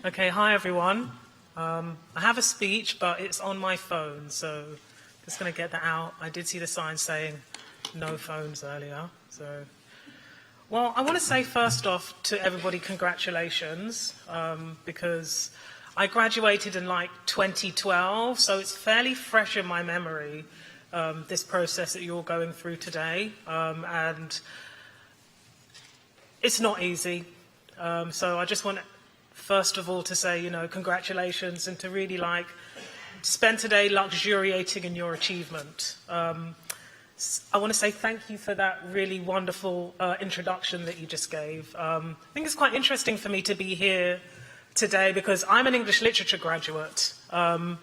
Okay, hi everyone. I have a speech, but it's on my phone, so just going to get that out. I did see the sign saying no phones earlier. Well, I want to say first off to everybody, congratulations, because I graduated in like 2012, so it's fairly fresh in my memory, this process that you're going through today, and it's not easy. So I just want first of all to say, congratulations, and to really spend today luxuriating in your achievement. I want to say thank you for that really wonderful introduction that you just gave. I think it's quite interesting for me to be here today because I'm an English literature graduate, and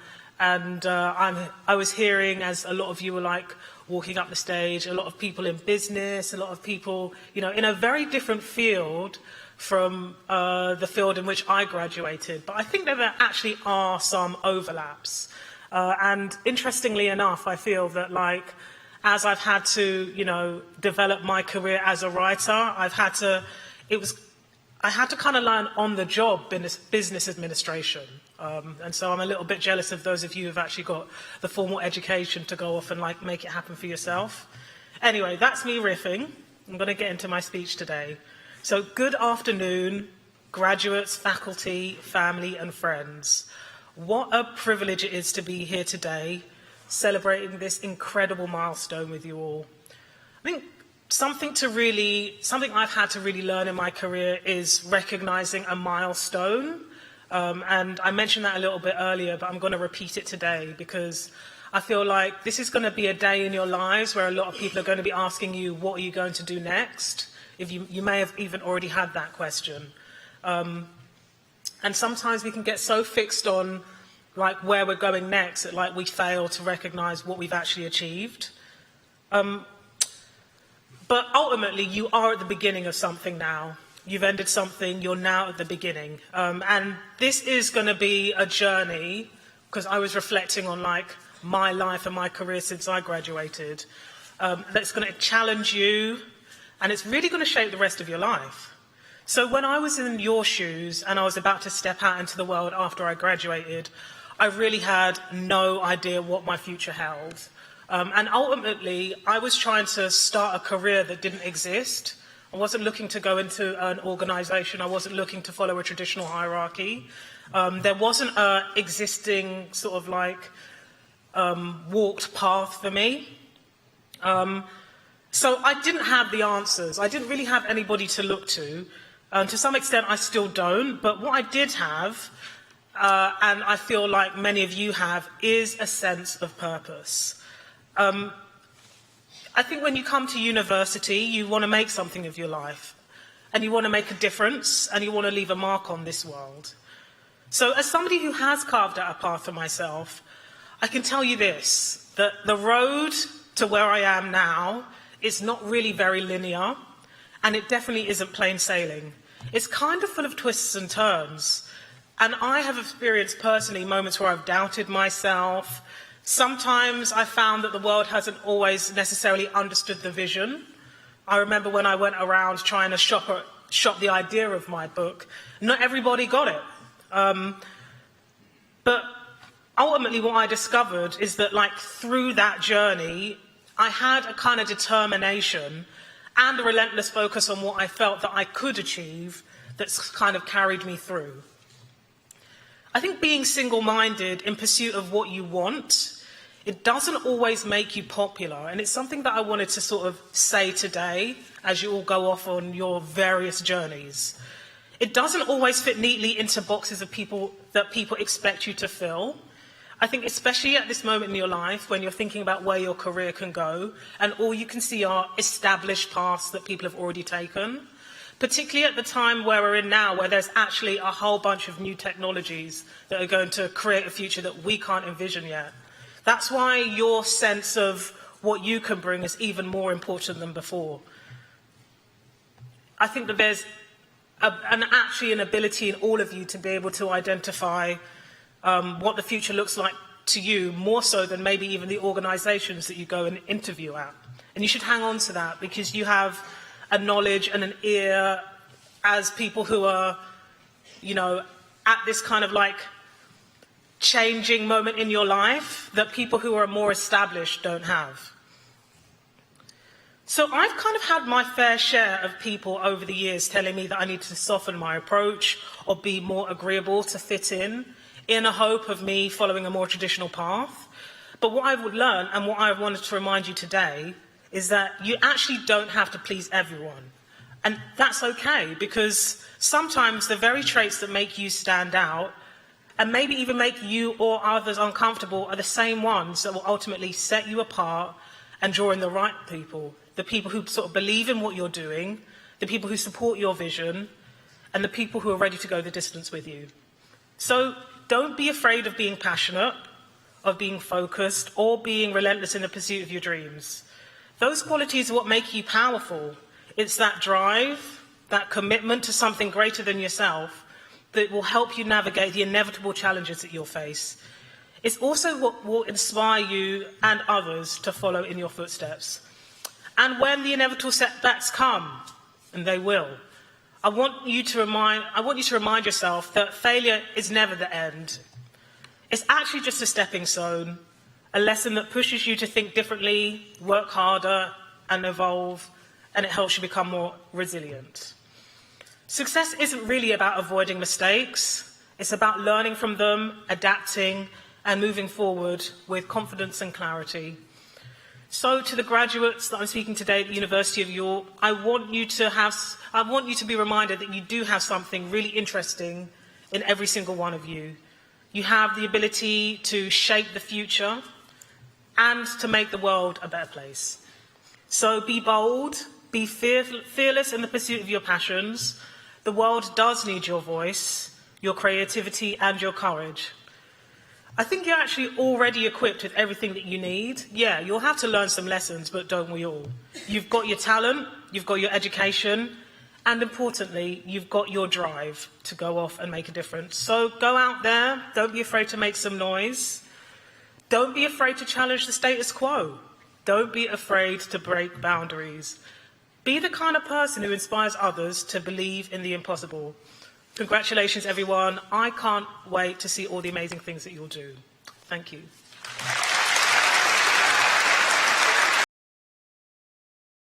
I was hearing, as a lot of you were walking up the stage, a lot of people in business, a lot of people, in a very different field from the field in which I graduated. But I think that there actually are some overlaps. And interestingly enough, I feel that as I've had to, develop my career as a writer, I had to kind of learn on the job business administration. And so I'm a little bit jealous of those of you who've actually got the formal education to go off and make it happen for yourself. Anyway, that's me riffing. I'm going to get into my speech today. So good afternoon, graduates, faculty, family and friends. What a privilege it is to be here today, celebrating this incredible milestone with you all. I think something I've had to really learn in my career is recognizing a milestone. And I mentioned that a little bit earlier, but I'm going to repeat it today because I feel like this is going to be a day in your lives where a lot of people are going to be asking you, what are you going to do next? If you may have even already had that question. And sometimes we can get so fixed on where we're going next that we fail to recognize what we've actually achieved. But ultimately, you are at the beginning of something now. You've ended something, you're now at the beginning. And this is going to be a journey, because I was reflecting on my life and my career since I graduated, that's going to challenge you, and it's really going to shape the rest of your life. So when I was in your shoes and I was about to step out into the world after I graduated, I really had no idea what my future held. And ultimately, I was trying to start a career that didn't exist. I wasn't looking to go into an organization. I wasn't looking to follow a traditional hierarchy. There wasn't an existing sort of walked path for me. So I didn't have the answers. I didn't really have anybody to look to. To some extent, I still don't. But what I did have, and I feel like many of you have, is a sense of purpose. I think when you come to university, you want to make something of your life. And you want to make a difference. And you want to leave a mark on this world. So as somebody who has carved out a path for myself, I can tell you this, that the road to where I am now is not really very linear, and it definitely isn't plain sailing. It's kind of full of twists and turns. And I have experienced personally moments where I've doubted myself. Sometimes I found that the world hasn't always necessarily understood the vision. I remember when I went around trying to shop the idea of my book, not everybody got it. But ultimately what I discovered is that through that journey, I had a kind of determination and a relentless focus on what I felt that I could achieve that's kind of carried me through. I think being single-minded in pursuit of what you want, it doesn't always make you popular. And it's something that I wanted to sort of say today as you all go off on your various journeys. It doesn't always fit neatly into boxes of people that people expect you to fill. I think especially at this moment in your life when you're thinking about where your career can go and all you can see are established paths that people have already taken, particularly at the time where we're in now, where there's actually a whole bunch of new technologies that are going to create a future that we can't envision yet. That's why your sense of what you can bring is even more important than before. I think that there's actually an ability in all of you to be able to identify what the future looks like to you, more so than maybe even the organizations that you go and interview at. And you should hang on to that because you have a knowledge and an ear as people who are, at this kind of like changing moment in your life that people who are more established don't have. So I've kind of had my fair share of people over the years telling me that I need to soften my approach or be more agreeable to fit in a hope of me following a more traditional path. But what I would learn, and what I wanted to remind you today, is that you actually don't have to please everyone. And that's okay, because sometimes the very traits that make you stand out and maybe even make you or others uncomfortable are the same ones that will ultimately set you apart and draw in the right people. The people who sort of believe in what you're doing, the people who support your vision, and the people who are ready to go the distance with you. So don't be afraid of being passionate, of being focused, or being relentless in the pursuit of your dreams. Those qualities are what make you powerful. It's that drive, that commitment to something greater than yourself that will help you navigate the inevitable challenges that you'll face. It's also what will inspire you and others to follow in your footsteps. And when the inevitable setbacks come, and they will, I want you to remind yourself that failure is never the end. It's actually just a stepping stone, a lesson that pushes you to think differently, work harder, and evolve, and it helps you become more resilient. Success isn't really about avoiding mistakes. It's about learning from them, adapting, and moving forward with confidence and clarity. So to the graduates that I'm speaking today at the University of York, I want you to be reminded that you do have something really interesting in every single one of you. You have the ability to shape the future and to make the world a better place. So be bold, be fearless in the pursuit of your passions. The world does need your voice, your creativity, and your courage. I think you're actually already equipped with everything that you need. Yeah, you'll have to learn some lessons, but don't we all? You've got your talent, you've got your education, and importantly, you've got your drive to go off and make a difference. So go out there, don't be afraid to make some noise. Don't be afraid to challenge the status quo. Don't be afraid to break boundaries. Be the kind of person who inspires others to believe in the impossible. Congratulations, everyone. I can't wait to see all the amazing things that you'll do. Thank you.